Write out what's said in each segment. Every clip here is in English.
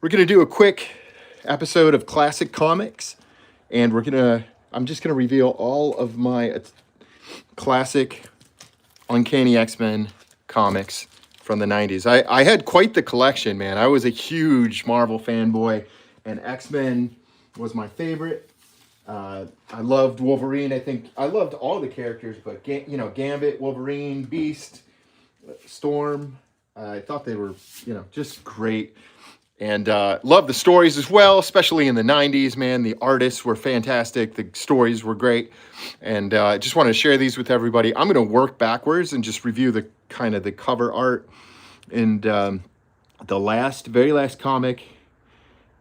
We're going to do a quick episode of Classic Comics, and I'm just going to reveal all of my classic Uncanny X-Men comics from the 90s. I had quite the collection, man. I was a huge Marvel fanboy, and X-Men was my favorite. I loved Wolverine. I think I loved all the characters, but Gambit, Wolverine, Beast, Storm. I thought they were, just great. And love the stories as well, especially in the 90s, man. The artists were fantastic. The stories were great. And I just wanted to share these with everybody. I'm going to work backwards and just review the kind of the cover art. And the very last comic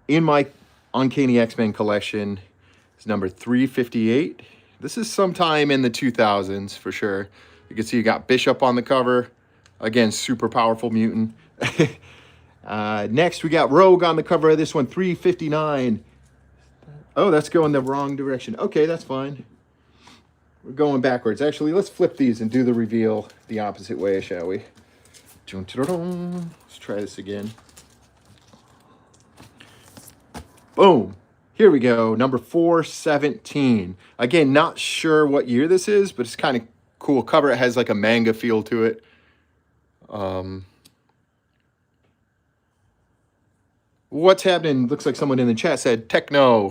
in my Uncanny X-Men collection is number 358. This is sometime in the 2000s for sure. You can see you got Bishop on the cover. Again, super powerful mutant. Next, we got Rogue on the cover of this one, 359. Oh, that's going the wrong direction. Okay, that's fine. We're going backwards. Actually, let's flip these and do the reveal the opposite way, shall we? Let's try this again. Boom. Here we go. Number 417. Again, not sure what year this is, but it's kind of cool cover. It has like a manga feel to it. What's happening? Looks like someone in the chat said techno.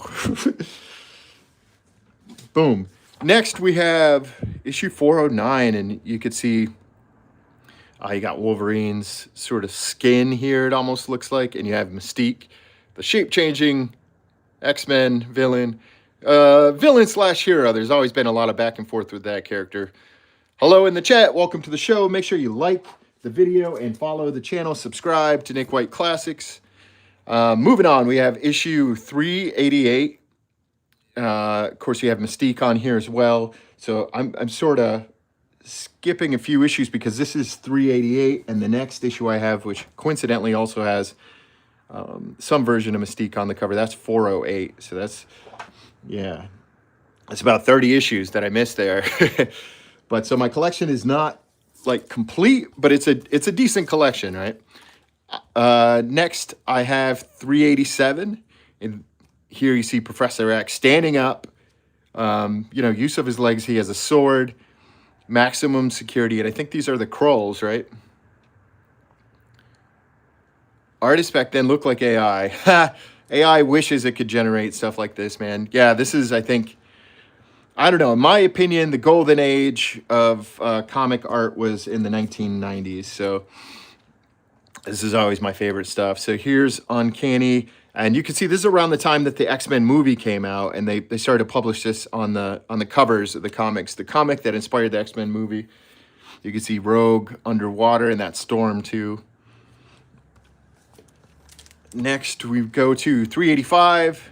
Boom. Next, we have issue 409, and you could see you got Wolverine's sort of skin here, it almost looks like, and you have Mystique, the shape-changing X-Men villain. Villain/hero. There's always been a lot of back and forth with that character. Hello in the chat. Welcome to the show. Make sure you like the video and follow the channel. Subscribe to Nick White Classics. Moving on, we have issue 388. Of course, you have Mystique on here as well. So I'm sort of skipping a few issues because this is 388, and the next issue I have, which coincidentally also has some version of Mystique on the cover, that's 408. So that's about 30 issues that I missed there. But so my collection is not like complete, but it's a decent collection, right? Next, I have 387, and here you see Professor X standing up. Use of his legs. He has a sword, maximum security, and I think these are the Krulls, right? Artists back then looked like AI. AI wishes it could generate stuff like this, man. Yeah, this is, I think, I don't know. In my opinion, the golden age of comic art was in the 1990s. So this is always my favorite stuff. So here's Uncanny. And you can see this is around the time that the X-Men movie came out, and they started to publish this on the covers of the comics. The comic that inspired the X-Men movie. You can see Rogue underwater and that Storm too. Next, we go to 385.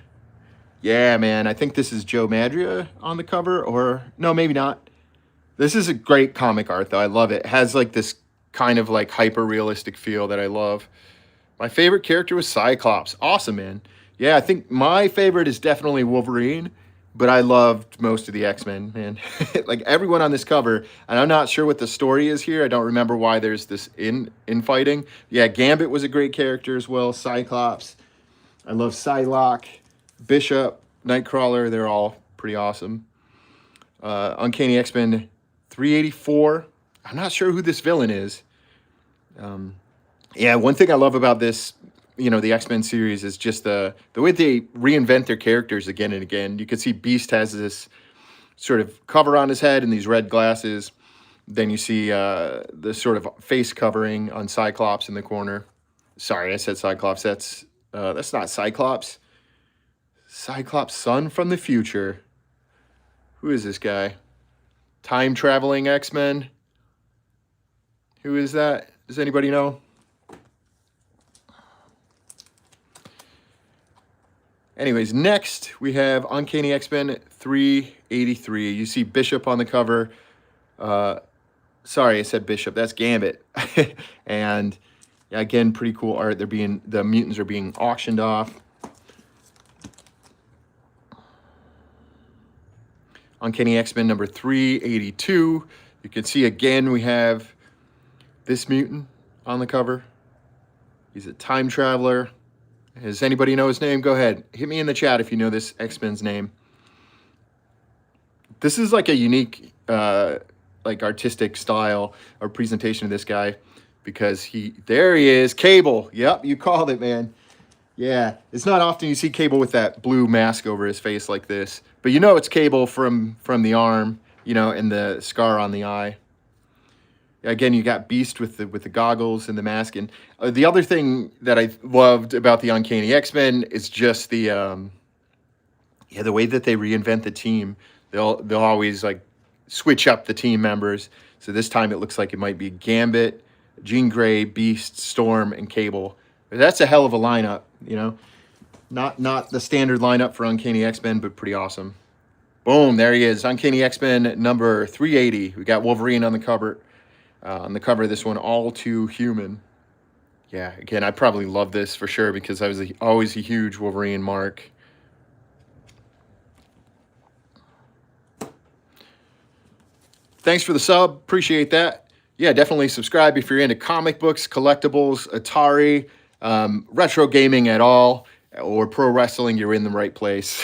Yeah, man, I think this is Joe Madria on the cover, or no, maybe not. This is a great comic art, though. I love it. It has like this kind of like hyper-realistic feel that I love. My favorite character was Cyclops. Awesome, man. Yeah, I think my favorite is definitely Wolverine, but I loved most of the X-Men, man. Like everyone on this cover, and I'm not sure what the story is here. I don't remember why there's this infighting. Yeah, Gambit was a great character as well. Cyclops. I love Psylocke, Bishop, Nightcrawler. They're all pretty awesome. Uncanny X-Men 384. I'm not sure who this villain is. Yeah, one thing I love about this, the X-Men series is just the way they reinvent their characters again and again. You can see Beast has this sort of cover on his head and these red glasses. Then you see the sort of face covering on Cyclops in the corner. Sorry, I said Cyclops. That's not Cyclops. Cyclops' son from the future. Who is this guy? Time-traveling X-Men? Who is that? Does anybody know? Anyways, next we have Uncanny X-Men 383. You see Bishop on the cover. Sorry, I said Bishop. That's Gambit. And again, pretty cool art. The mutants are being auctioned off. Uncanny X-Men number 382. You can see again we have this mutant on the cover. He's a time traveler. Does anybody know his name? Go ahead. Hit me in the chat if you know this X-Men's name. This is like a unique, like artistic style or presentation of this guy because there he is, Cable. Yep, you called it, man. Yeah, it's not often you see Cable with that blue mask over his face like this, but you know it's Cable from the arm, and the scar on the eye. Again, you got Beast with the goggles and the mask, and the other thing that I loved about the Uncanny X-Men is just the way that they reinvent the team. They'll always like switch up the team members. So this time it looks like it might be Gambit, Jean Grey, Beast, Storm, and Cable. But that's a hell of a lineup, Not the standard lineup for Uncanny X-Men, but pretty awesome. Boom, there he is. Uncanny X-Men number 380. We got Wolverine on the cover. On the cover of this one, All Too Human. Yeah, again, I probably love this for sure because I was always a huge Wolverine mark. Thanks for the sub. Appreciate that. Yeah, definitely subscribe if you're into comic books, collectibles, Atari, retro gaming at all, or pro wrestling. You're in the right place.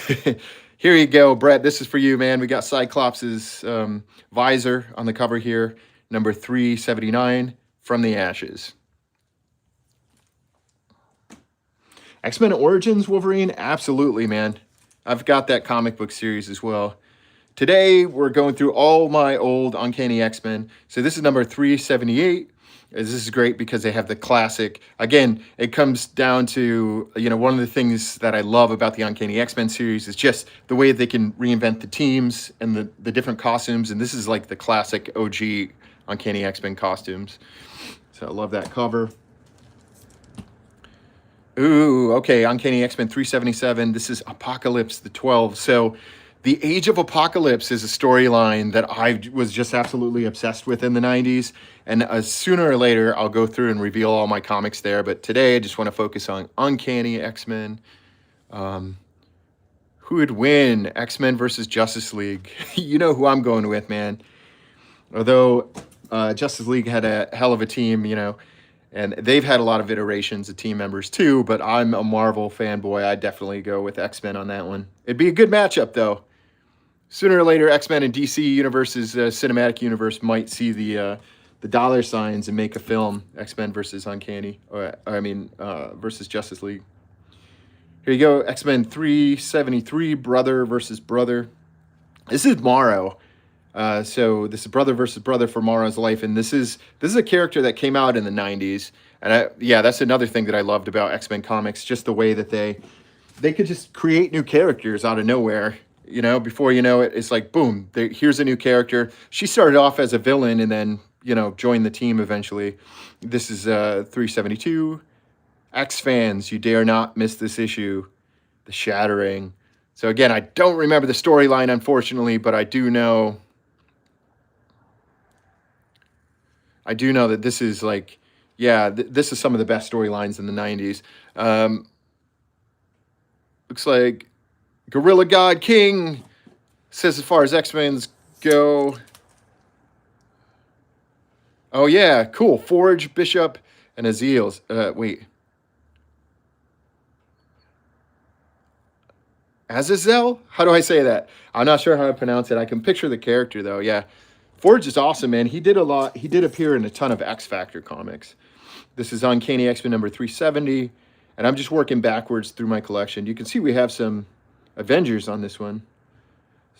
Here you go, Brett. This is for you, man. We got Cyclops' visor on the cover here. Number 379, From the Ashes. X-Men Origins Wolverine? Absolutely, man. I've got that comic book series as well. Today, we're going through all my old Uncanny X-Men. So this is number 378. This is great because they have the classic. Again, it comes down to, one of the things that I love about the Uncanny X-Men series is just the way they can reinvent the teams and the different costumes. And this is like the classic OG Uncanny X-Men costumes. So I love that cover. Ooh, okay, Uncanny X-Men 377. This is Apocalypse the 12. So the Age of Apocalypse is a storyline that I was just absolutely obsessed with in the 90s. And sooner or later, I'll go through and reveal all my comics there. But today, I just want to focus on Uncanny X-Men. Who would win? X-Men versus Justice League. You know who I'm going with, man. Although Justice League had a hell of a team, and they've had a lot of iterations of team members too, but I'm a Marvel fanboy. I'd definitely go with X-Men on that one. It'd be a good matchup, though. Sooner or later, X-Men and DC Universe's cinematic universe might see the dollar signs and make a film, X-Men versus Uncanny, versus Justice League. Here you go, X-Men 373, Brother versus Brother. This is Morrow. So this is brother versus brother for Morrow's life, and this is a character that came out in the 90s, and that's another thing that I loved about X-Men comics, just the way that they could just create new characters out of nowhere. Before you know it, it's like boom, here's a new character. She started off as a villain and then joined the team eventually. This is 372. X fans, you dare not miss this issue, The Shattering. So again, I don't remember the storyline unfortunately, but I do know that this is like, this is some of the best storylines in the 90s. Looks like Gorilla God King says as far as X-Men's go. Oh, yeah, cool. Forge, Bishop, and Aziels. Wait. Azazel? How do I say that? I'm not sure how to pronounce it. I can picture the character, though. Yeah. Forge is awesome, man. He did a lot. He did appear in a ton of X-Factor comics. This is Uncanny X-Men number 370, and I'm just working backwards through my collection. You can see we have some Avengers on this one.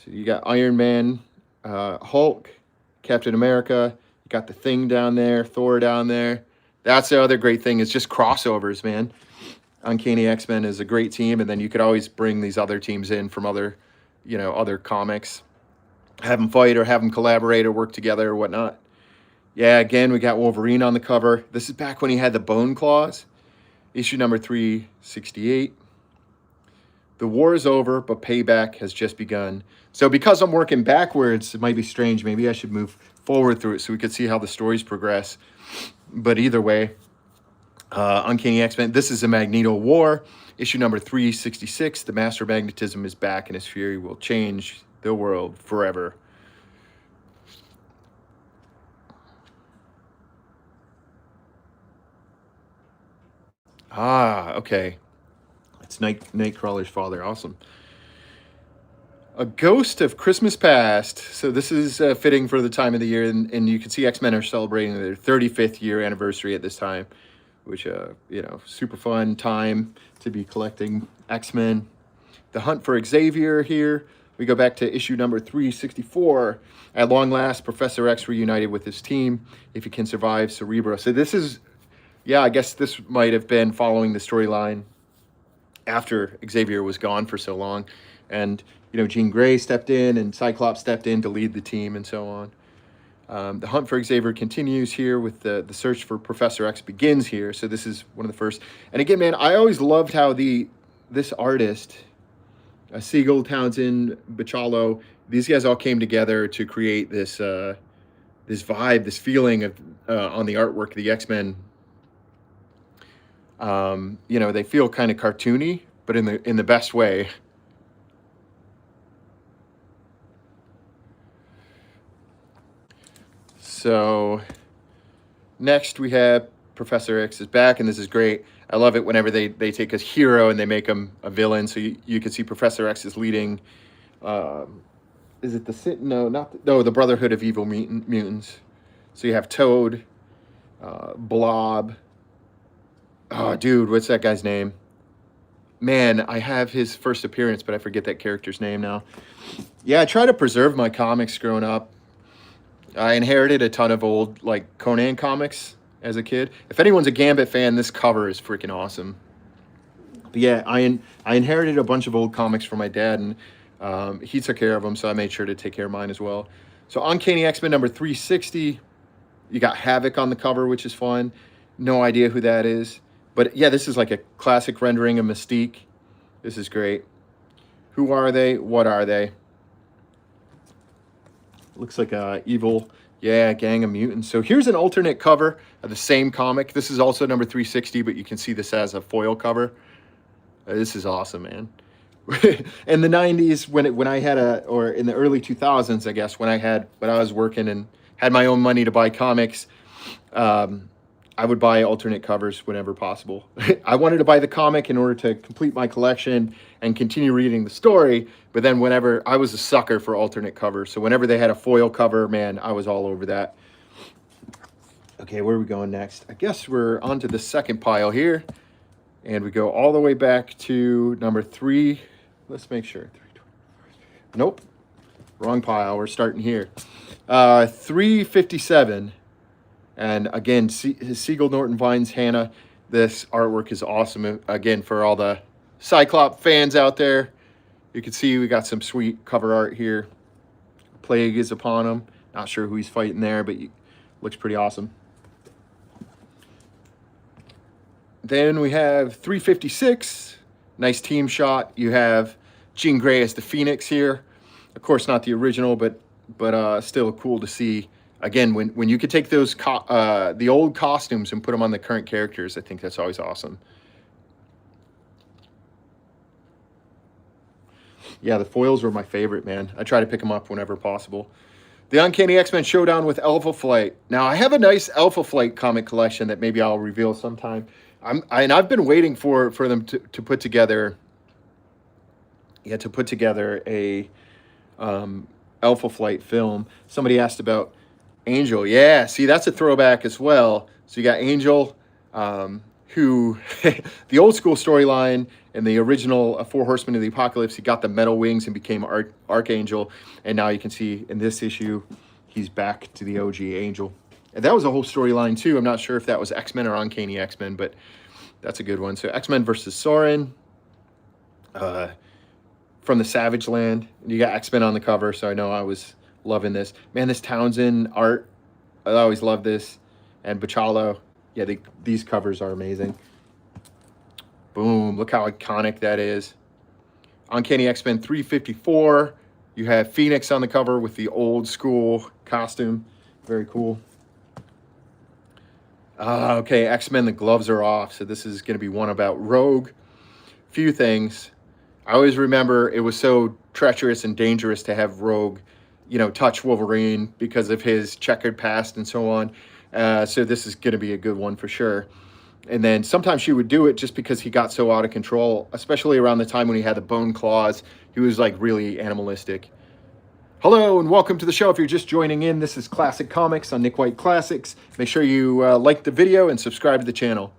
So you got Iron Man, Hulk, Captain America. You got the Thing down there, Thor down there. That's the other great thing is just crossovers, man. Uncanny X-Men is a great team, and then you could always bring these other teams in from other comics. Have them fight or have them collaborate or work together or whatnot. Yeah, again, we got Wolverine on the cover. This is back when he had the bone claws. Issue number 368. The war is over, but payback has just begun. So because I'm working backwards, it might be strange. Maybe I should move forward through it so we could see how the stories progress. But either way, Uncanny X-Men. This is a Magneto War. Issue number 366. The Master of Magnetism is back, and his fury will change the world forever. Ah, okay. It's Nightcrawler's father. Awesome. A Ghost of Christmas Past. So this is fitting for the time of the year, and you can see X-Men are celebrating their 35th year anniversary at this time, which, super fun time to be collecting X-Men. The Hunt for Xavier here. We go back to issue number 364. At long last, Professor X reunited with his team. If he can survive Cerebro. So this is, I guess this might have been following the storyline after Xavier was gone for so long. And, Jean Grey stepped in and Cyclops stepped in to lead the team and so on. The Hunt for Xavier continues here with the search for Professor X begins here. So this is one of the first. And again, man, I always loved how this artist, Siegel, Townsend, Bachalo, these guys all came together to create this this vibe, this feeling of on the artwork of the X-Men. They feel kind of cartoony, but in the best way. So next we have Professor X is back, and this is great. I love it whenever they take a hero and they make him a villain. So you can see Professor X is leading. Is it the Brotherhood of Evil Mutants. So you have Toad, Blob. Oh, dude, what's that guy's name? Man, I have his first appearance, but I forget that character's name now. Yeah, I try to preserve my comics growing up. I inherited a ton of old, Conan comics as a kid. If anyone's a Gambit fan, this cover is freaking awesome. But yeah, I inherited a bunch of old comics from my dad, and he took care of them, so I made sure to take care of mine as well. So Uncanny X-Men number 360. You got Havoc on the cover, which is fun. No idea who that is. But yeah, this is like a classic rendering of Mystique. This is great. Who are they? What are they? Looks like a evil, gang of mutants. So here's an alternate cover of the same comic. This is also number 360, but you can see this as a foil cover. This is awesome, man. In the 90s, when I had or in the early 2000s, I guess, when I was working and had my own money to buy comics, I would buy alternate covers whenever possible. I wanted to buy the comic in order to complete my collection and continue reading the story. But then I was a sucker for alternate covers. So whenever they had a foil cover, man, I was all over that. Okay, where are we going next? I guess we're on to the second pile here. And we go all the way back to number 3. Let's make sure. Nope. Wrong pile. We're starting here. 357. And again, Siegel, Norton, Vines, Hannah. This artwork is awesome. Again, for all the Cyclops fans out there, you can see we got some sweet cover art here. Plague is upon him. Not sure who he's fighting there, but looks pretty awesome. Then we have 356. Nice team shot. You have Jean Grey as the Phoenix here. Of course, not the original, but still cool to see. Again, when you could take those the old costumes and put them on the current characters, I think that's always awesome. Yeah, the foils were my favorite, man. I try to pick them up whenever possible. The Uncanny X-Men Showdown with Alpha Flight. Now, I have a nice Alpha Flight comic collection that maybe I'll reveal sometime. I've been waiting for them to put together. Yeah, to put together a Alpha Flight film. Somebody asked about Angel. Yeah, see, that's a throwback as well. So you got Angel, who the old school storyline in the original Four Horsemen of the Apocalypse, he got the metal wings and became Archangel. And now you can see in this issue, he's back to the OG Angel. And that was a whole storyline too. I'm not sure if that was X-Men or Uncanny X-Men, but that's a good one. So X-Men versus Soren from the Savage Land. You got X-Men on the cover, so I know I was loving this. Man, this Townsend art, I always love this. And Bachalo, yeah, these covers are amazing. Boom, look how iconic that is. Uncanny X-Men 354. You have Phoenix on the cover with the old school costume. Very cool. Okay, X-Men, the gloves are off. So this is going to be one about Rogue. Few things. I always remember it was so treacherous and dangerous to have Rogue, touch Wolverine because of his checkered past and so on. So this is going to be a good one for sure. And then sometimes she would do it just because he got so out of control, especially around the time when he had the bone claws. He was like really animalistic. Hello and welcome to the show. If you're just joining in, this is Classic Comics on Nick White Classics. Make sure you like the video and subscribe to the channel.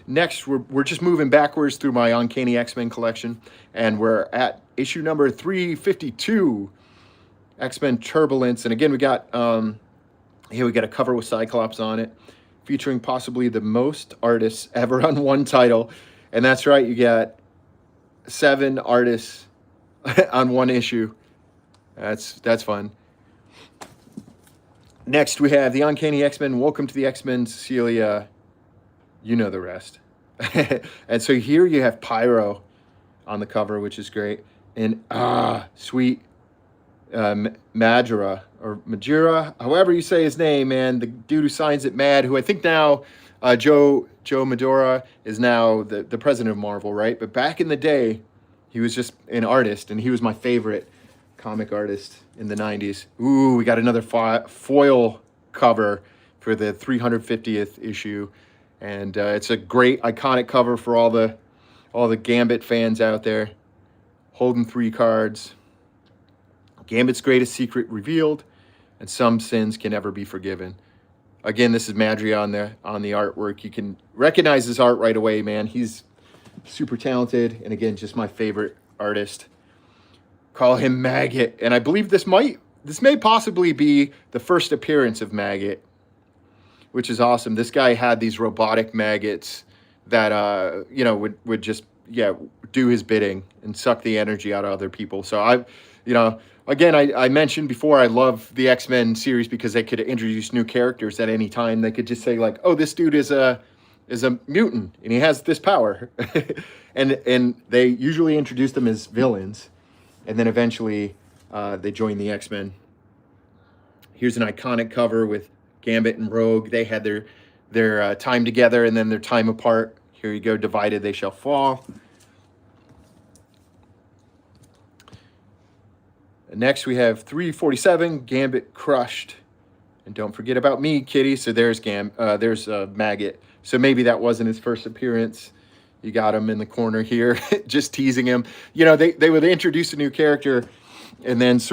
Next, we're just moving backwards through my Uncanny X-Men collection, and we're at issue number 352, X-Men Turbulence. And again, we got here we got a cover with Cyclops on it, featuring possibly the most artists ever on one title. And that's right, you got 7 artists on one issue. That's fun. Next, we have the Uncanny X-Men. Welcome to the X-Men, Cecilia. You know the rest. And so here you have Pyro on the cover, which is great. And sweet Majura, or Majura, however you say his name, man. The dude who signs it, Mad, who I think now Joe Madura is now the president of Marvel, right? But back in the day, he was just an artist, and he was my favorite comic artist in the 90s. Ooh, we got another foil cover for the 350th issue. And it's a great iconic cover for all the Gambit fans out there. Holding 3 cards. Gambit's greatest secret revealed, and some sins can never be forgiven. Again, this is Madry on the artwork. You can recognize his art right away, man. He's super talented, and again, just my favorite artist. Call him Maggot, and I believe this may possibly be the first appearance of Maggot, which is awesome. This guy had these robotic maggots that would just do his bidding and suck the energy out of other people. So I mentioned before, I love the X-Men series because they could introduce new characters at any time. They could just say like, oh, this dude is a mutant and he has this power. and they usually introduce them as villains, and then eventually they join the X-Men. Here's an iconic cover with Gambit and Rogue. They had their time together and then their time apart. Here you go, divided they shall fall. Next we have 347, Gambit crushed. And don't forget about me, kitty. So there's Maggot. So maybe that wasn't his first appearance. You got him in the corner here, just teasing him. You know, they would introduce a new character and then just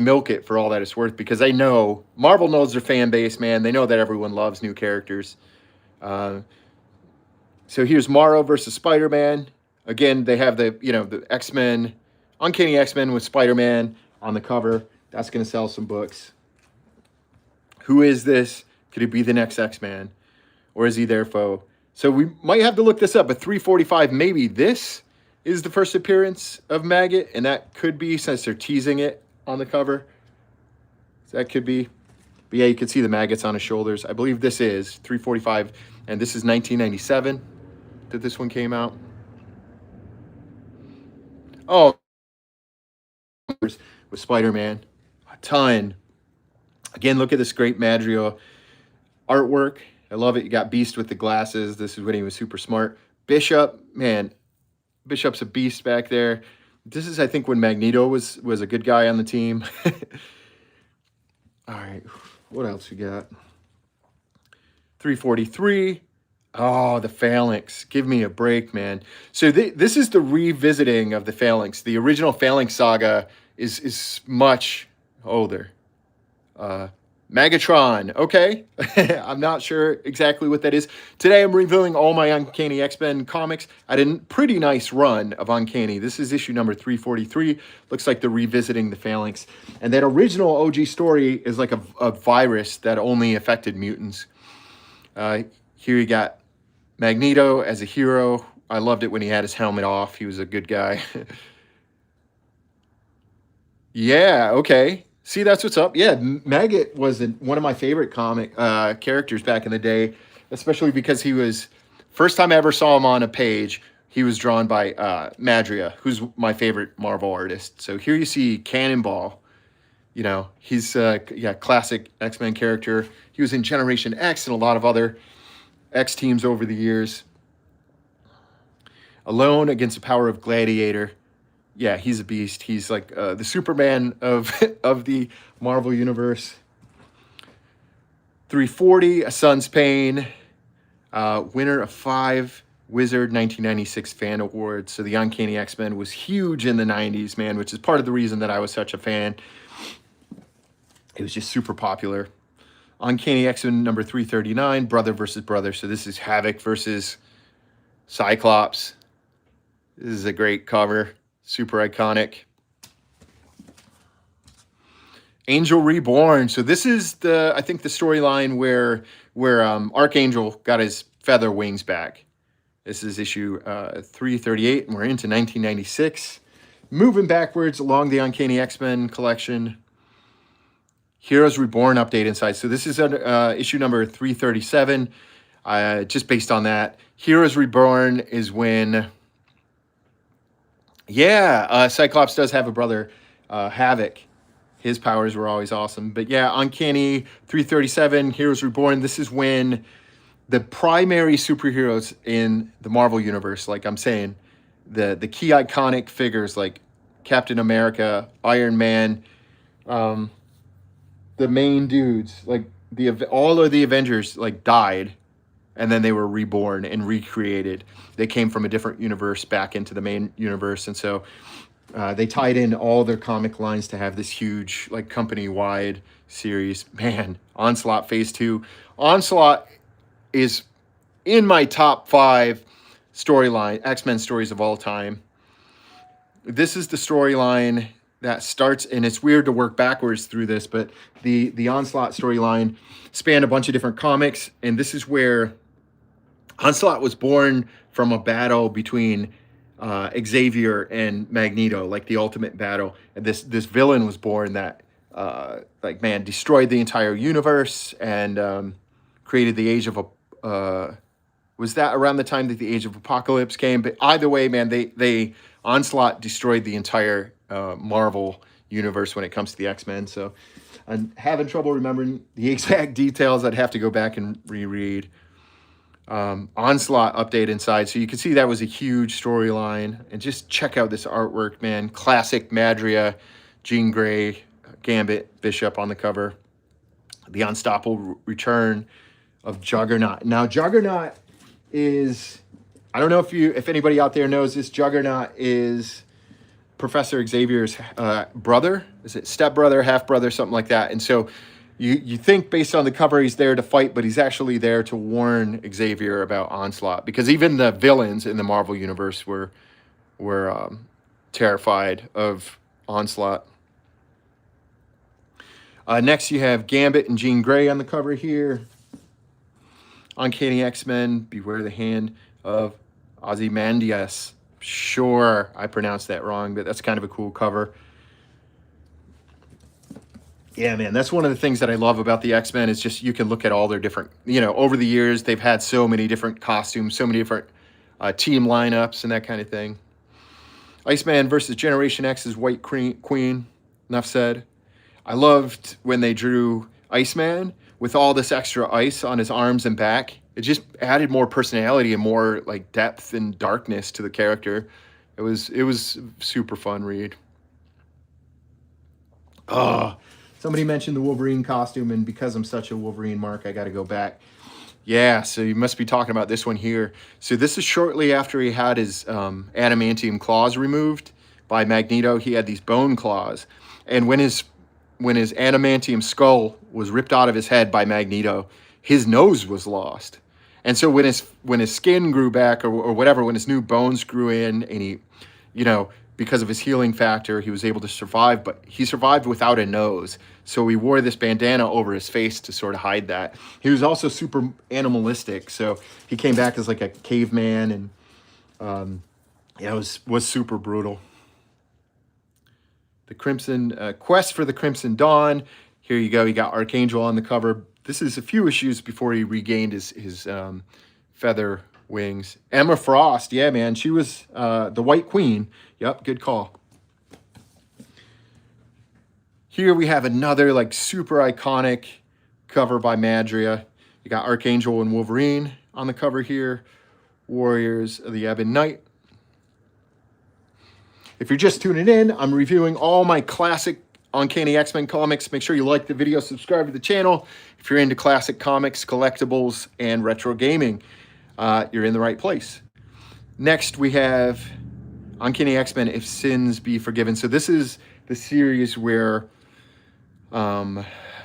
milk it for all that it's worth, because they know, Marvel knows their fan base, man. They know that everyone loves new characters. So here's Morrow versus Spider-Man. Again, they have the X-Men, Uncanny X-Men with Spider-Man on the cover. That's going to sell some books. Who is this? Could he be the next X-Man? Or is he their foe? So we might have to look this up. But 345, maybe this is the first appearance of Maggot. And that could be, since they're teasing it on the cover. So that could be. But yeah, you can see the maggots on his shoulders. I believe this is 345. And this is 1997 that this one came out. Oh, with Spider-Man. A ton. Again, look at this great Madrigal artwork. I love it. You got Beast with the glasses. This is when he was super smart. Bishop, man. Bishop's a beast back there. This is, I think, when Magneto was a good guy on the team. All right. What else we got? 343. Oh, the Phalanx. Give me a break, man. So this is the revisiting of the Phalanx. The original Phalanx saga is much older. Megatron. Okay. I'm not sure exactly what that is. Today I'm reviewing all my Uncanny X-Men comics. I had a pretty nice run of Uncanny. This is issue number 343. Looks like they're revisiting the Phalanx. And that original OG story is like a virus that only affected mutants. Here you got Magneto as a hero. I loved it when he had his helmet off. He was a good guy. Yeah, okay. See, that's what's up. Yeah, Maggot was one of my favorite comic characters back in the day, especially because he was, first time I ever saw him on a page, he was drawn by Madria, who's my favorite Marvel artist. So here you see Cannonball. You know, he's classic X-Men character. He was in Generation X and a lot of other X teams over the years. Alone against the power of Gladiator. Yeah, he's a beast. He's like the Superman of the Marvel Universe. 340, A Son's Pain, winner of 5 Wizard 1996 Fan Awards. So the Uncanny X-Men was huge in the 90s, man, which is part of the reason that I was such a fan. It was just super popular. Uncanny X-Men number 339, Brother versus Brother. So this is Havoc versus Cyclops. This is a great cover, super iconic. Angel Reborn. So this is I think the storyline where Archangel got his feather wings back. This is issue 338, and we're into 1996. Moving backwards along the Uncanny X-Men collection. Heroes Reborn update inside. So this is issue number 337. Just based on that, Heroes Reborn is when, Cyclops does have a brother, Havoc. His powers were always awesome. But yeah, Uncanny 337, Heroes Reborn. This is when the primary superheroes in the Marvel Universe, like I'm saying, the key iconic figures like Captain America, Iron Man, the main dudes, like all of the Avengers, like died, and then they were reborn and recreated. They came from a different universe back into the main universe, and so they tied in all their comic lines to have this huge, like, company-wide series. Man, Onslaught Phase 2. Onslaught is in my top 5 storyline, X-Men stories of all time. This is the storyline that starts, and it's weird to work backwards through this, but the Onslaught storyline spanned a bunch of different comics, and this is where Onslaught was born from a battle between Xavier and Magneto, like the ultimate battle. And this villain was born that, destroyed the entire universe and created the Age of was that around the time that the Age of Apocalypse came? But either way, man, they Onslaught destroyed the entire Marvel universe when it comes to the X-Men. So I'm having trouble remembering the exact details. I'd have to go back and reread. Onslaught update inside. So you can see that was a huge storyline. And just check out this artwork, man. Classic Madria, Jean Grey, Gambit, Bishop on the cover. The unstoppable return of Juggernaut. Now, Juggernaut is, I don't know if anybody out there knows this, Juggernaut is Professor Xavier's brother. Is it stepbrother, half-brother, something like that. And so you think based on the cover he's there to fight, but he's actually there to warn Xavier about Onslaught, because even the villains in the Marvel Universe were terrified of Onslaught. Next, you have Gambit and Jean Grey on the cover here. Uncanny X-Men, Beware the Hand of Ozymandias. Sure, I pronounced that wrong, but that's kind of a cool cover. Yeah, man, that's one of the things that I love about the X-Men is just you can look at all their different, over the years, they've had so many different costumes, so many different team lineups and that kind of thing. Iceman versus Generation X's White Queen, enough said. I loved when they drew Iceman with all this extra ice on his arms and back. It just added more personality and more like depth and darkness to the character. It was super fun read. Oh, somebody mentioned the Wolverine costume, and because I'm such a Wolverine mark, I got to go back. Yeah, so you must be talking about this one here. So this is shortly after he had his adamantium claws removed by Magneto. He had these bone claws, and when his adamantium skull was ripped out of his head by Magneto, his nose was lost. And so when his skin grew back or whatever, when his new bones grew in, and he, because of his healing factor, he was able to survive, but he survived without a nose. So he wore this bandana over his face to sort of hide that. He was also super animalistic, so he came back as like a caveman, and it was super brutal. The Crimson Quest for the Crimson Dawn. Here you go. You got Archangel on the cover. This is a few issues before he regained his feather wings. Emma Frost. Yeah, man. She was the White Queen. Yep, good call. Here we have another like super iconic cover by Madria. You got Archangel and Wolverine on the cover here. Warriors of the Ebon Knight. If you're just tuning in, I'm reviewing all my classic Uncanny X-Men comics. Make sure you like the video, subscribe to the channel. If you're into classic comics, collectibles, and retro gaming, you're in the right place. Next, we have Uncanny X-Men, If Sins Be Forgiven. So this is the series where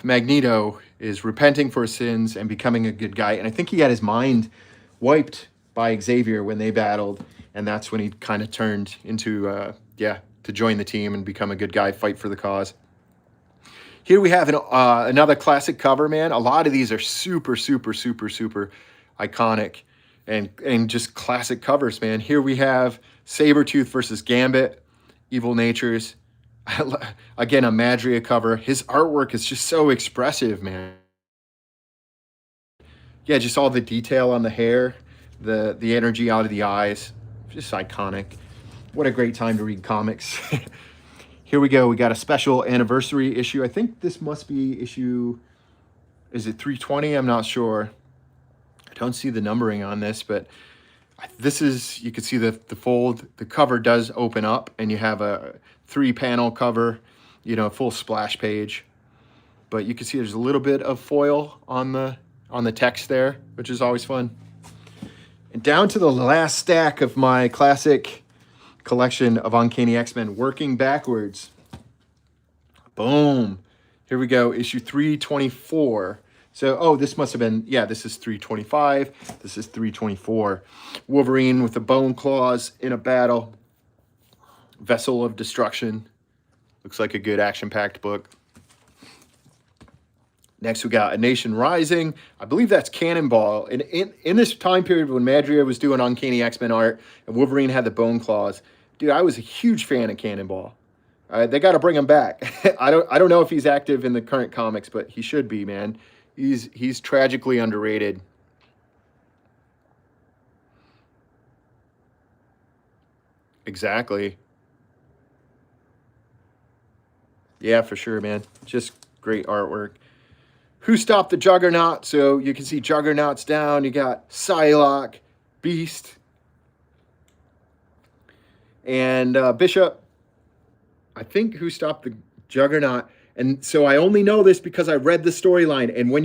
Magneto is repenting for his sins and becoming a good guy. And I think he had his mind wiped by Xavier when they battled. And that's when he kind of turned into, to join the team and become a good guy, fight for the cause. Here we have another classic cover, man. A lot of these are super, super, super, super iconic and just classic covers, man. Here we have Sabretooth versus Gambit, Evil Natures. Again, a Madria cover. His artwork is just so expressive, man. Yeah, just all the detail on the hair, the energy out of the eyes. Just iconic. What a great time to read comics. Here we go. We got a special anniversary issue. I think this must be issue, is it 320? I'm not sure. I don't see the numbering on this, but this is, you can see the fold. The cover does open up and you have a 3-panel cover, full splash page. But you can see there's a little bit of foil on the text there, which is always fun. And down to the last stack of my classic collection of Uncanny X-Men, working backwards. Boom. Here we go, issue 324. So, this must have been, this is 325. This is 324. Wolverine with the bone claws in a battle. Vessel of Destruction. Looks like a good action-packed book. Next, we got A Nation Rising. I believe that's Cannonball. And in this time period when Madria was doing Uncanny X-Men art and Wolverine had the bone claws, dude, I was a huge fan of Cannonball. They got to bring him back. I don't know if he's active in the current comics, but he should be, man. He's tragically underrated. Exactly. Yeah, for sure, man. Just great artwork. Who Stopped the Juggernaut? So you can see Juggernaut's down. You got Psylocke, Beast, and Bishop. I think Who Stopped the Juggernaut. And so I only know this because I read the storyline. And when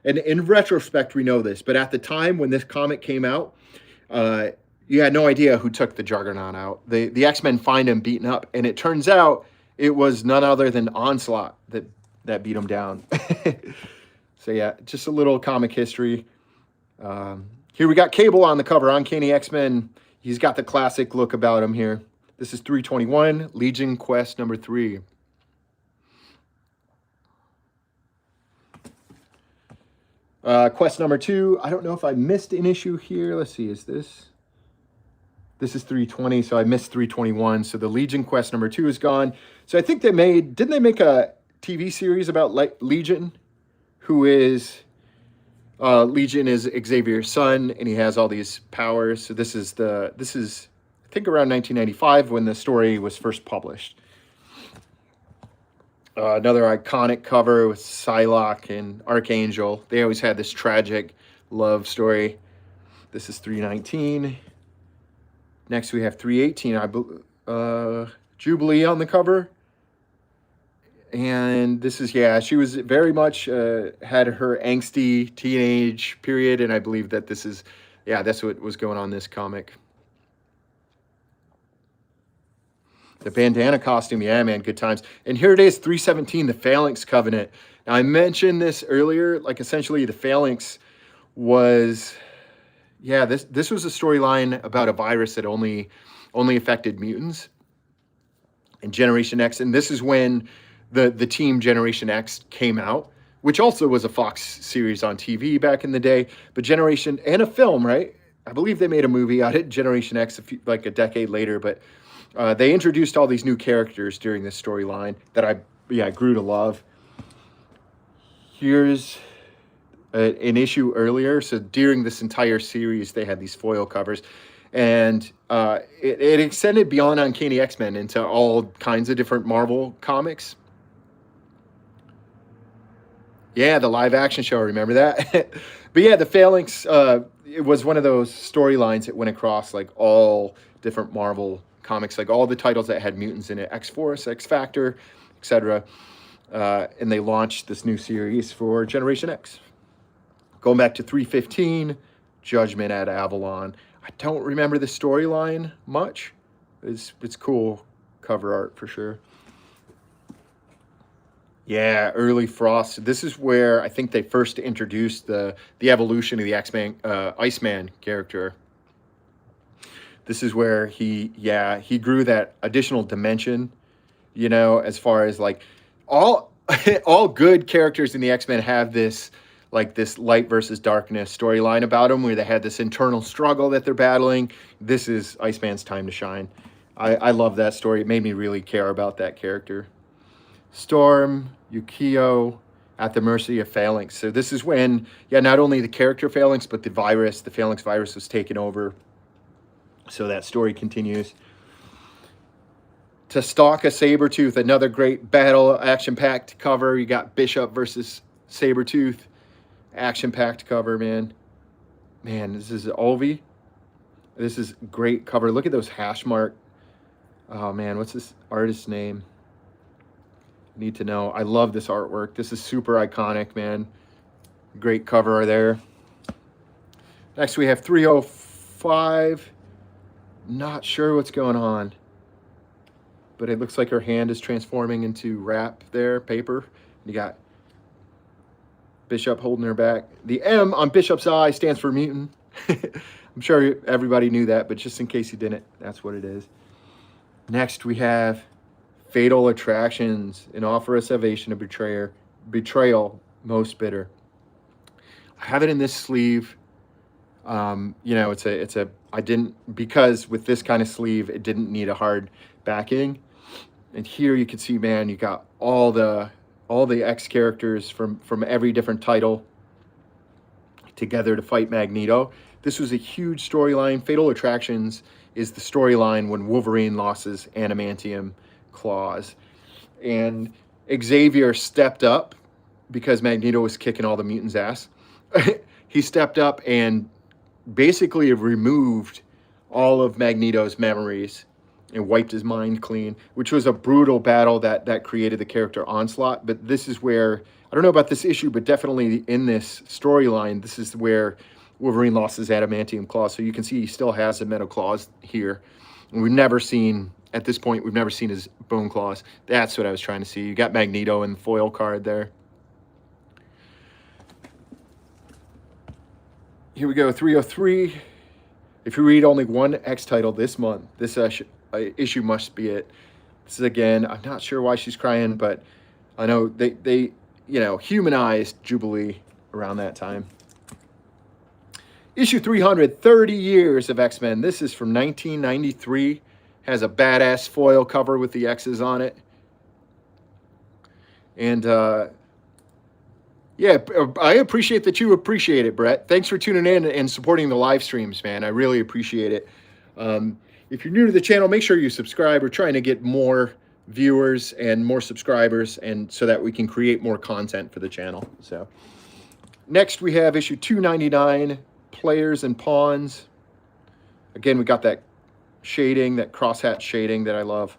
and in retrospect, we know this. But at the time when this comic came out, you had no idea who took the Juggernaut out. The X-Men find him beaten up. And it turns out it was none other than Onslaught that beat him down. So yeah, just a little comic history. Here we got Cable on the cover, Uncanny X-Men. He's got the classic look about him here. This is 321, Legion Quest number 3. Quest number 2. I don't know if I missed an issue here. Let's see, is this? This is 320, so I missed 321. So the Legion Quest number 2 is gone. So I think didn't they make a TV series about Legion, who is, Legion is Xavier's son, and he has all these powers. So this is, I think, around 1995 when the story was first published. Another iconic cover with Psylocke and Archangel. They always had this tragic love story. This is 319. Next we have 318. Jubilee on the cover. And this is, she was very much, had her angsty teenage period. And I believe that this is, that's what was going on in this comic. The bandana costume, yeah, man, good times. And here it is, 317, the Phalanx Covenant. Now, I mentioned this earlier, like essentially the Phalanx was, this was a storyline about a virus that only affected mutants and Generation X. And this is when the team Generation X came out, which also was a Fox series on TV back in the day, but Generation, and a film, right? I believe they made a movie out of Generation X like a decade later, but they introduced all these new characters during this storyline that I grew to love. Here's an issue earlier. So during this entire series, they had these foil covers, and it extended beyond Uncanny X-Men into all kinds of different Marvel comics. Yeah, the live action show, remember that? But yeah, the Phalanx, it was one of those storylines that went across like all different Marvel comics, like all the titles that had mutants in it. X-Force, X-Factor, etc. And they launched this new series for Generation X. Going back to 315, Judgment at Avalon. I don't remember the storyline much. It's cool cover art for sure. Yeah, early Frost. This is where I think they first introduced the evolution of the X-Men, Iceman character. This is where he grew that additional dimension, you know, as far as like all all good characters in the X-Men have this like this light versus darkness storyline about them where they had this internal struggle that they're battling. This is Iceman's time to shine. I love that story. It made me really care about that character. Storm, Yukio, at the mercy of Phalanx. So this is when, not only the character Phalanx, but the Phalanx virus was taken over. So that story continues. To Stalk a Sabretooth, another great battle, action-packed cover. You got Bishop versus Sabretooth. Action-packed cover, man. Man, this is Olvi. This is great cover. Look at those hash mark. Oh, man, what's this artist's name? Need to know. I love this artwork. This is super iconic, man. Great cover there. Next, we have 305. Not sure what's going on, but it looks like her hand is transforming into wrap there, paper. You got Bishop holding her back. The M on Bishop's eye stands for mutant. I'm sure everybody knew that, but just in case you didn't, that's what it is. Next, we have Fatal Attractions, an offer of salvation, a betrayal, most bitter. I have it in this sleeve. Because with this kind of sleeve, it didn't need a hard backing. And here you can see, man, you got all the X characters from every different title together to fight Magneto. This was a huge storyline. Fatal Attractions is the storyline when Wolverine lost his adamantium claws. And Xavier stepped up because Magneto was kicking all the mutants' ass. He stepped up and basically removed all of Magneto's memories and wiped his mind clean, which was a brutal battle that created the character Onslaught. But this is where, I don't know about this issue, but definitely in this storyline, this is where Wolverine lost his adamantium claws. So you can see he still has the metal claws here. And at this point, we've never seen his bone claws. That's what I was trying to see. You got Magneto in the foil card there. Here we go, 303. If you read only one X title this month, this issue must be it. This is, again, I'm not sure why she's crying, but I know they humanized Jubilee around that time. Issue 300, 30 Years of X-Men. This is from 1993. Has a badass foil cover with the X's on it. And, I appreciate that you appreciate it, Brett. Thanks for tuning in and supporting the live streams, man. I really appreciate it. If you're new to the channel, make sure you subscribe. We're trying to get more viewers and more subscribers, and so that we can create more content for the channel. So next we have issue 299, Players and Pawns. Again, we got that shading, that crosshatch shading that I love.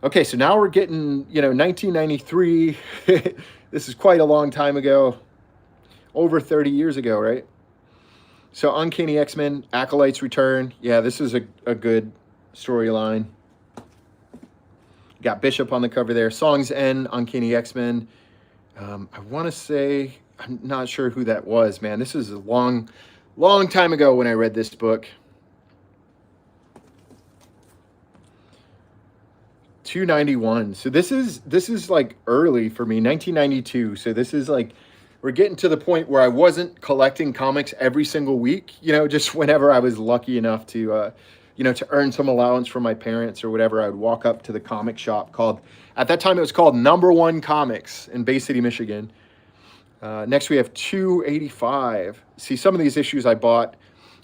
Okay, so now we're getting, 1993. This is quite a long time ago. Over 30 years ago, right? So Uncanny X-Men, Acolytes return. Yeah, this is a good storyline. Got Bishop on the cover there. Songs End, Uncanny X-Men. I want to say, I'm not sure who that was, man. This is a long time ago when I read this book. 291. So this is like early for me, 1992. So this is like, we're getting to the point where I wasn't collecting comics every single week, just whenever I was lucky enough to, to earn some allowance from my parents or whatever. I would walk up to the comic shop at that time it was called Number One Comics in Bay City, Michigan. Next we have 285. See, some of these issues I bought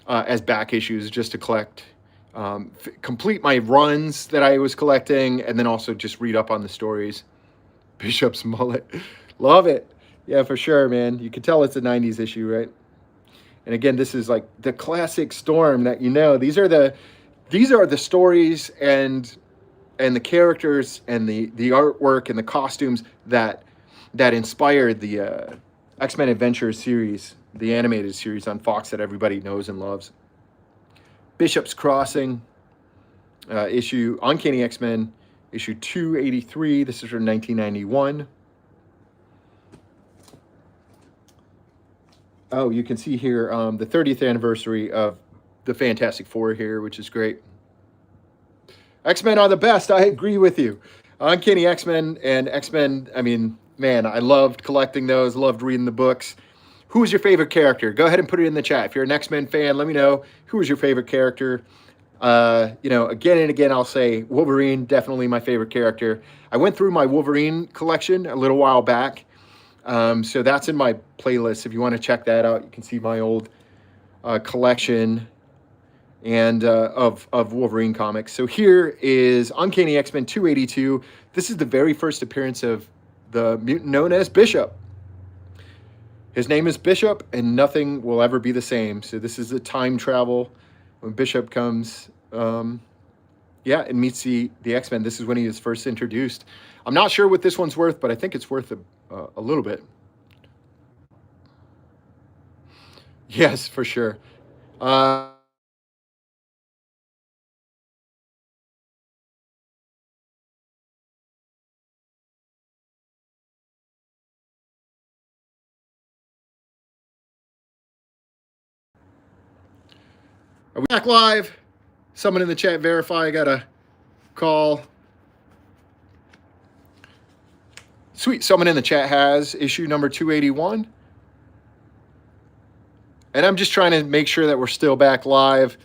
as back issues just to collect, complete my runs that I was collecting, and then also just read up on the stories. Bishop's mullet. Love it. Yeah, for sure, man. You can tell it's a 90s issue, right? And again, this is like the classic Storm that these are the stories and and the characters and the artwork and the costumes that inspired the X-Men Adventures series, the animated series on Fox that everybody knows and loves. Bishop's Crossing issue, Uncanny X-Men issue 283. This is from 1991. Oh, you can see here the 30th anniversary of the Fantastic Four here, which is great. X-Men are the best. I agree with you. Uncanny X-Men and X-Men, I mean, man, I loved collecting those, loved reading the books. Who was your favorite character? Go ahead and put it in the chat. If you're an X-Men fan, let me know who was your favorite character. Again and again, I'll say Wolverine, definitely my favorite character. I went through my Wolverine collection a little while back. So that's in my playlist. If you want to check that out, you can see my old collection and of Wolverine comics. So here is Uncanny X-Men 282. This is the very first appearance of the mutant known as Bishop. His name is Bishop, and nothing will ever be the same. So this is a time travel when Bishop comes, and meets the X-Men. This is when he is first introduced. I'm not sure what this one's worth, but I think it's worth a little bit. Yes, for sure. Are we back live? Someone in the chat verify. I got a call. Sweet. Someone in the chat has issue number 281. And I'm just trying to make sure that we're still back live.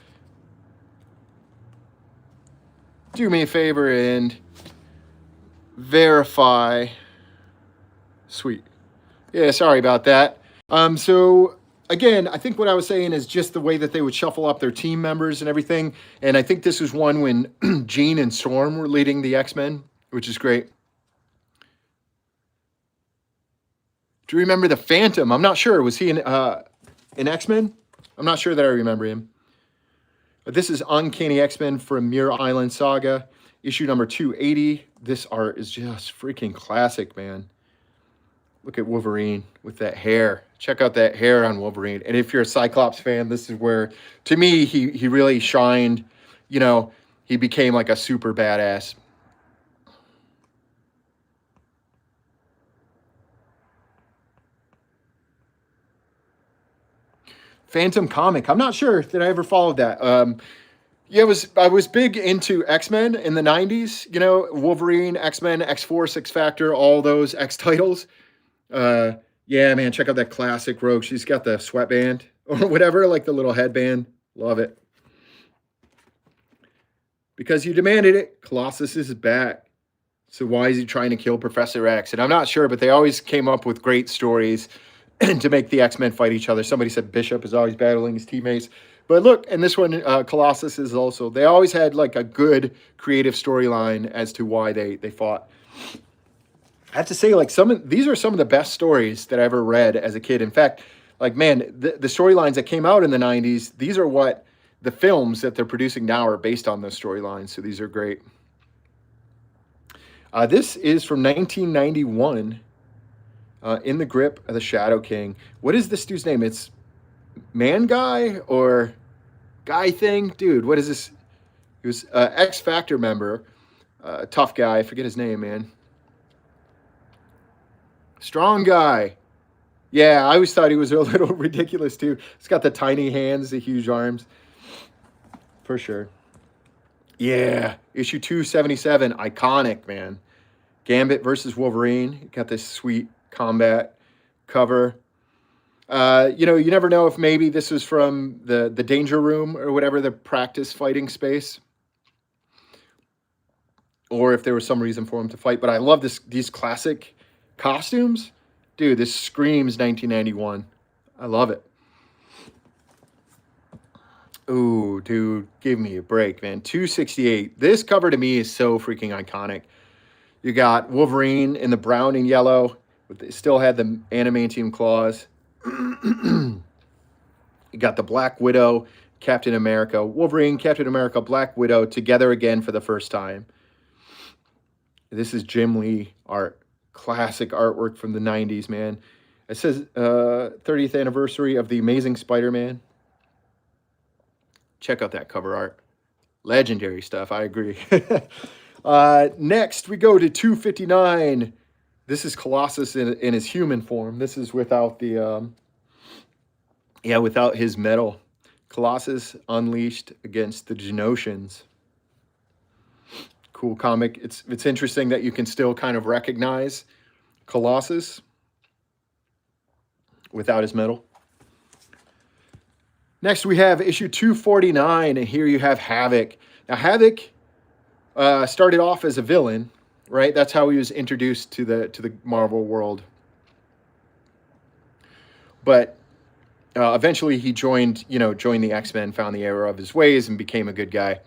Do me a favor and verify. Sweet. Yeah, sorry about that. So again, I think what I was saying is just the way that they would shuffle up their team members and everything. And I think this was one when Jean and Storm were leading the X-Men, which is great. Do you remember the Phantom? I'm not sure. Was he in X-Men? I'm not sure that I remember him. But this is Uncanny X-Men from Muir Island Saga, issue number 280. This art is just freaking classic, man. Look at Wolverine with that hair. Check out that hair on Wolverine. And if you're a Cyclops fan, this is where, to me, he really shined. You know, he became like a super badass. Phantom comic. I'm not sure that I ever followed that. Yeah, I was big into X-Men in the 90s. You know, Wolverine, X-Men, X-Force, X-Factor, all those X titles. Yeah, man, check out that classic Rogue. She's got the sweatband or whatever, like the little headband. Love it. Because you demanded it, Colossus is back. So why is he trying to kill Professor X? And I'm not sure, but they always came up with great stories to make the X-Men fight each other. Somebody said Bishop is always battling his teammates. But look, and this one, Colossus is also, they always had like a good creative storyline as to why they fought. I have to say, like, these are some of the best stories that I ever read as a kid. In fact, like, man, the storylines that came out in the 90s, these are what the films that they're producing now are based on those storylines. So these are great. This is from 1991, In the Grip of the Shadow King. What is this dude's name? It's Man Guy or Guy Thing? Dude, what is this? He was an X-Factor member. Tough guy. I forget his name, man. Strong guy. Yeah, I always thought he was a little ridiculous too. He's got the tiny hands, the huge arms. For sure. Yeah, issue 277, iconic, man. Gambit versus Wolverine. Got this sweet combat cover. You never know if maybe this was from the Danger Room or whatever, the practice fighting space. Or if there was some reason for him to fight. But I love these classic costumes. Dude, this screams 1991. I love it. Ooh, dude, give me a break, man. 268. This cover to me is so freaking iconic. You got Wolverine in the brown and yellow. But they still had the adamantium claws. You got the Black Widow, Captain America. Wolverine, Captain America, Black Widow together again for the first time. This is Jim Lee art. Classic artwork from the 90s, man. It says 30th anniversary of The Amazing Spider-Man. Check out that cover art. Legendary stuff, I agree. Next, we go to 259. This is Colossus in his human form. This is without the, without his metal. Colossus unleashed against the Genosians. Cool comic. It's interesting that you can still kind of recognize Colossus without his metal. Next, we have issue 249, and here you have Havoc. Now, Havoc started off as a villain, right? That's how he was introduced to the Marvel world. But eventually, he joined the X-Men, found the error of his ways, and became a good guy.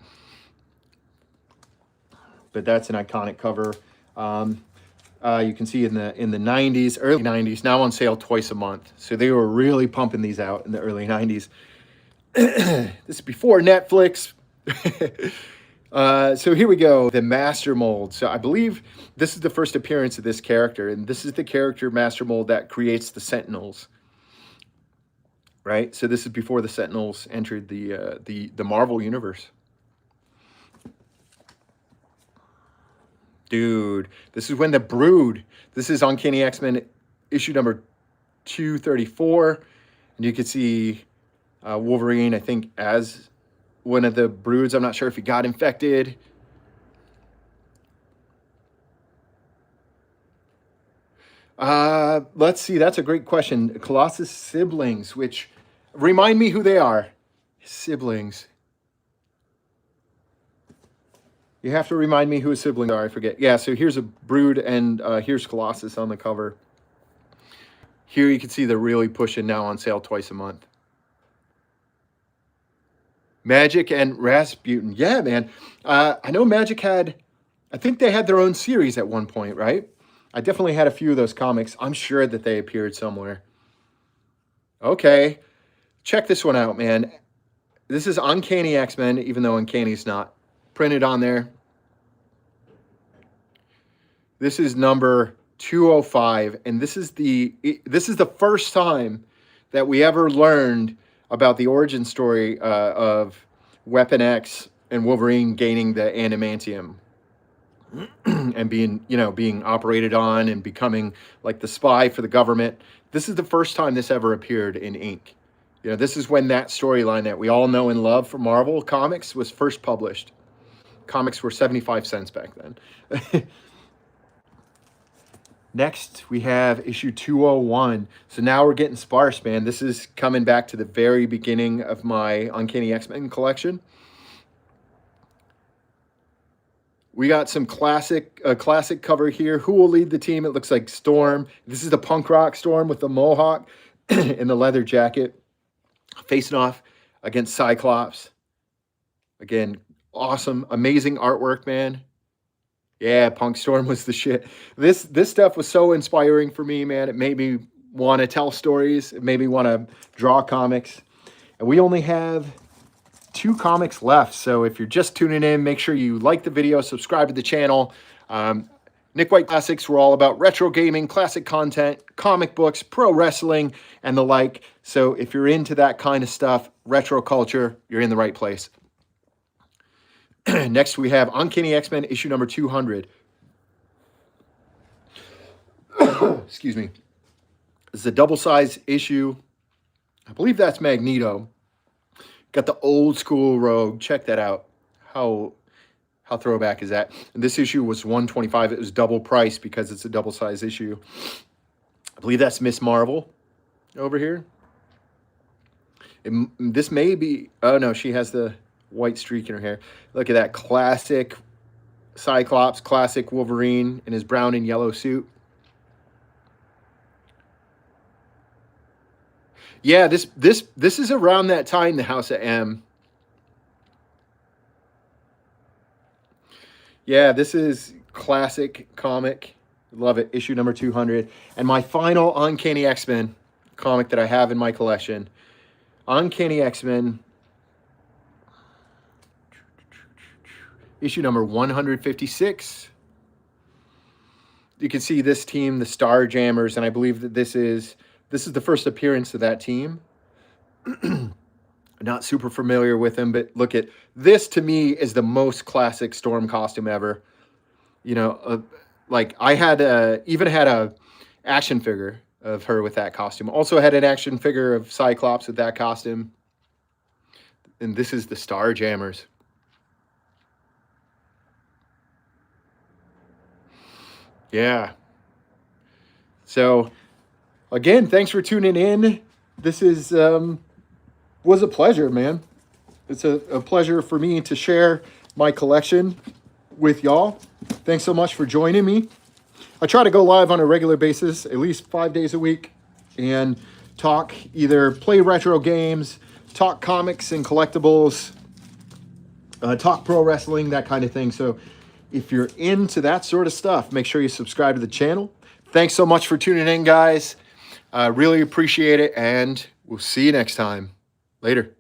But that's an iconic cover. You can see in the 90s, early 90s, now on sale twice a month. So they were really pumping these out in the early 90s. This is before Netflix. So here we go, the Master Mold. So I believe this is the first appearance of this character, and this is the character Master Mold that creates the Sentinels. Right? So this is before the Sentinels entered the Marvel universe. Dude, this is when the Brood, this is Uncanny X-Men issue number 234. And you can see Wolverine, I think, as one of the Broods. I'm not sure if he got infected. Let's see. That's a great question. Colossus siblings, which remind me who they are. Siblings. You have to remind me who his siblings are. I forget. Yeah, so here's a Brood, and here's Colossus on the cover. Here you can see they're really pushing now on sale twice a month. Magic and Rasputin. Yeah, man. I know Magic had, I think they had their own series at one point, right? I definitely had a few of those comics. I'm sure that they appeared somewhere. Okay. Check this one out, man. This is Uncanny X-Men, even though Uncanny's not printed on there. This is number 205, and this is the first time that we ever learned about the origin story of Weapon X and Wolverine gaining the adamantium and being operated on and becoming like the spy for the government. This is the first time this ever appeared in ink. This is when that storyline that we all know and love from Marvel Comics was first published. Comics were 75 cents back then. Next, we have issue 201. So now we're getting sparse, man. This is coming back to the very beginning of my Uncanny X-Men collection. We got some classic cover here. Who will lead the team? It looks like Storm. This is the punk rock Storm with the mohawk and the leather jacket, facing off against Cyclops. Again, awesome, amazing artwork, man. Yeah, Punk Storm was the shit. This stuff was so inspiring for me, man. It made me want to tell stories. It made me want to draw comics. And we only have 2 comics left. So if you're just tuning in, make sure you like the video, subscribe to the channel. Nick White Classics, we're all about retro gaming, classic content, comic books, pro wrestling, and the like. So if you're into that kind of stuff, retro culture, you're in the right place. Next, we have Uncanny X-Men issue number 200. Excuse me. This is a double-size issue. I believe that's Magneto. Got the old school Rogue. Check that out. How throwback is that? And this issue was $125. It was double price because it's a double-size issue. I believe that's Miss Marvel over here. This may be... Oh, no, she has the white streak in her hair. Look at that classic Cyclops, classic Wolverine in his brown and yellow suit. Yeah, this is around that time, the House of M. Yeah, this is classic comic. Love it. Issue number 200. And my final Uncanny X-Men comic that I have in my collection. Uncanny X-Men issue number 156. you can see this team, the Starjammers, and I believe that this is the first appearance of that team. Not super familiar with them, but look at this. To me, is the most classic Storm costume ever. You know, like I had even had a action figure of her with that costume. Also had an action figure of Cyclops with that costume. And this is the Starjammers. Yeah. So, again, thanks for tuning in. This is was a pleasure, man. It's a pleasure for me to share my collection with y'all. Thanks so much for joining me. I try to go live on a regular basis, at least 5 days a week, and talk, either play retro games, talk comics and collectibles, talk pro wrestling, that kind of thing. So if you're into that sort of stuff, make sure you subscribe to the channel. Thanks so much for tuning in, guys. Really appreciate it, and we'll see you next time. Later.